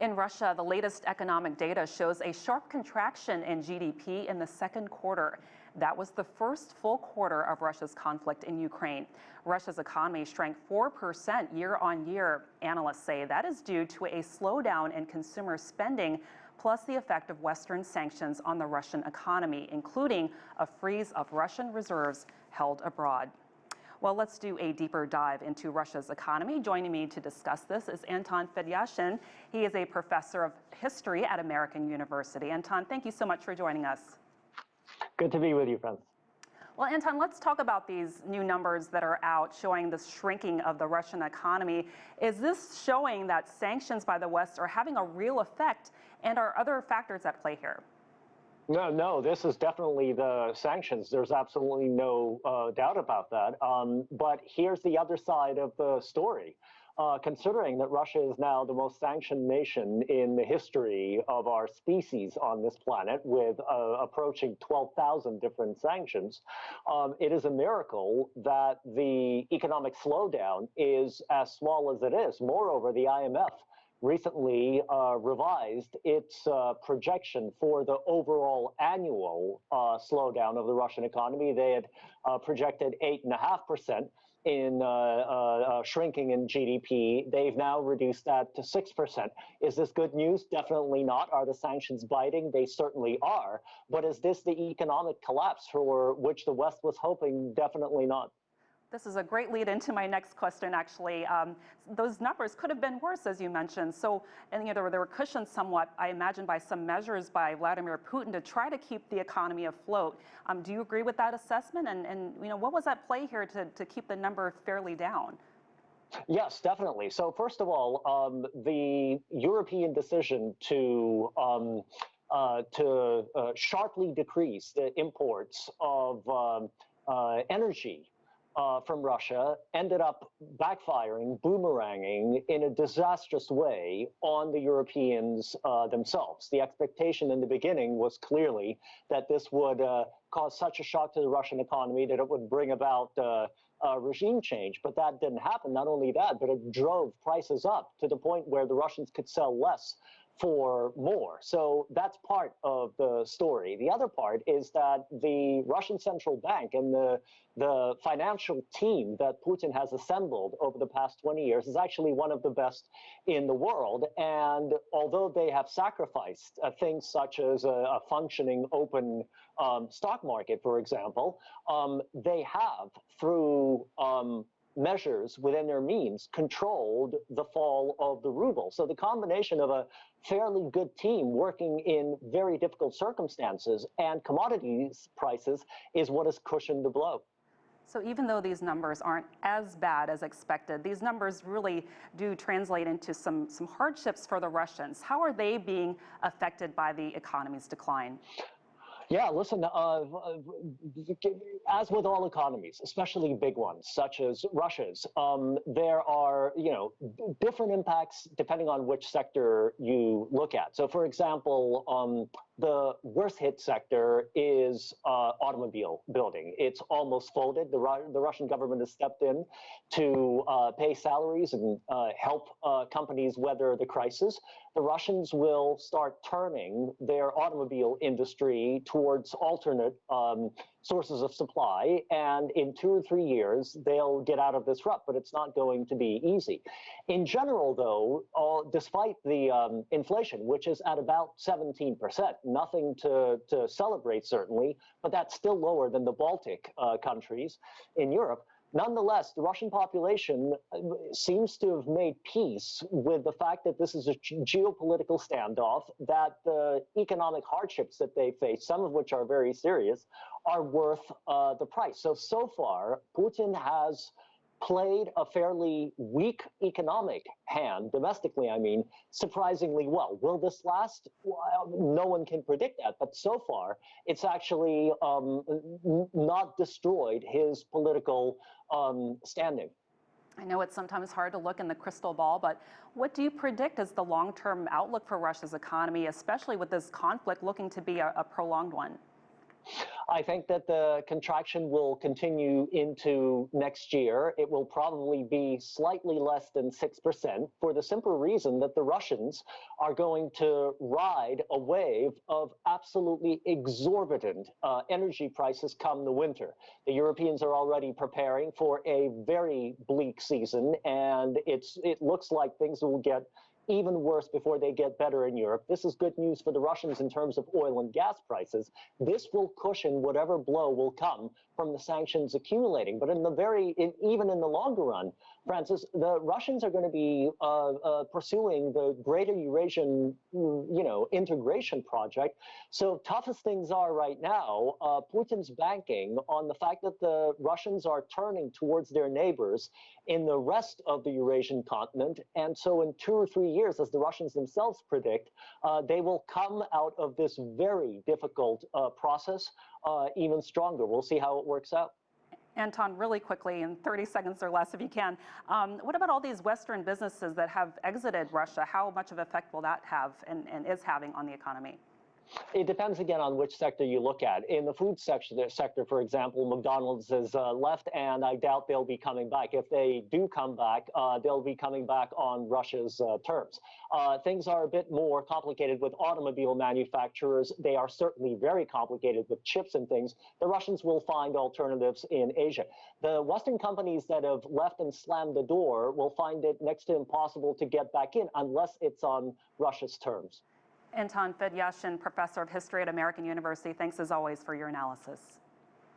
In Russia, the latest economic data shows a sharp contraction in GDP in the second quarter. That was the first full quarter of Russia's conflict in Ukraine. Russia's economy shrank 4% year on year. Analysts say that is due to a slowdown in consumer spending, plus the effect of Western sanctions on the Russian economy, including a freeze of Russian reserves held abroad. Well, let's do a deeper dive into Russia's economy. Joining me to discuss this is Anton Fedyashin. He is a professor of history at American University. Anton, thank you so much for joining us. Good to be with you, friends. Well, Anton, let's talk about these new numbers that are out showing the shrinking of the Russian economy. Is this showing that sanctions by the West are having a real effect, and are other factors at play here? No, this is definitely the sanctions. There's absolutely no doubt about that. But here's the other side of the story. Considering that Russia is now the most sanctioned nation in the history of our species on this planet, with approaching 12,000 different sanctions, it is a miracle that the economic slowdown is as small as it is. Moreover, the IMF recently revised its projection for the overall annual slowdown of the Russian economy. They had projected 8.5% in shrinking in GDP. They've now reduced that to 6%. Is this good news? Definitely not. Are the sanctions biting? They certainly are. But is this the economic collapse for which the West was hoping? Definitely not. This is a great lead into my next question, actually. Those numbers could have been worse, as you mentioned. So, and they were cushioned somewhat, I imagine, by some measures by Vladimir Putin to try to keep the economy afloat. Do you agree with that assessment? And what was at play here to keep the number fairly down? Yes, definitely. So first of all, the European decision to sharply decrease the imports of energy from Russia ended up backfiring, boomeranging in a disastrous way on the Europeans themselves. The expectation in the beginning was clearly that this would cause such a shock to the Russian economy that it would bring about regime change. But that didn't happen. Not only that, but it drove prices up to the point where the Russians could sell less for more. So that's part of the story. The other part is that the Russian central bank and the financial team that Putin has assembled over the past 20 years is actually one of the best in the world. And although they have sacrificed things such as a functioning open stock market, for example, they have, through measures within their means, controlled the fall of the ruble. So the combination of a fairly good team working in very difficult circumstances and commodities prices is what has cushioned the blow. So even though these numbers aren't as bad as expected, these numbers really do translate into some hardships for the Russians. How are they being affected by the economy's decline? Yeah, listen, as with all economies, especially big ones, such as Russia's, there are, different impacts depending on which sector you look at. So, for example, the worst hit sector is automobile building. It's almost folded. The Russian government has stepped in to pay salaries and help companies weather the crisis. The Russians will start turning their automobile industry towards alternate sources of supply, and in 2 or 3 years, they'll get out of this rut, but it's not going to be easy. In general, though, despite the inflation, which is at about 17%, nothing to celebrate, certainly, but that's still lower than the Baltic countries in Europe. Nonetheless, the Russian population seems to have made peace with the fact that this is a geopolitical standoff, that the economic hardships that they face, some of which are very serious, are worth the price. So far, Putin has played a fairly weak economic hand, domestically, I mean, surprisingly well. Will this last? Well, no one can predict that, but so far, it's actually not destroyed his political standing. I know it's sometimes hard to look in the crystal ball, but what do you predict as the long-term outlook for Russia's economy, especially with this conflict looking to be a prolonged one? I think that the contraction will continue into next year. It will probably be slightly less than 6% for the simple reason that the Russians are going to ride a wave of absolutely exorbitant energy prices come the winter. The Europeans are already preparing for a very bleak season, and it looks like things will get even worse before they get better in Europe. This is good news for the Russians in terms of oil and gas prices. This will cushion whatever blow will come from the sanctions accumulating. But even in the longer run, Francis, the Russians are going to be pursuing the greater Eurasian, integration project. So tough as things are right now, Putin's banking on the fact that the Russians are turning towards their neighbors in the rest of the Eurasian continent. And so in 2 or 3 years, as the Russians themselves predict, they will come out of this very difficult process even stronger. We'll see how it works out. Anton, really quickly, in 30 seconds or less, if you can, what about all these Western businesses that have exited Russia? How much of an effect will that have and is having on the economy? It depends again on which sector you look at. In the food sector, for example, McDonald's has left, and I doubt they'll be coming back. If they do come back, they'll be coming back on Russia's terms. Things are a bit more complicated with automobile manufacturers. They are certainly very complicated with chips and things. The Russians will find alternatives in Asia. The Western companies that have left and slammed the door will find it next to impossible to get back in unless it's on Russia's terms. Anton Fedyashin, professor of history at American University, thanks as always for your analysis.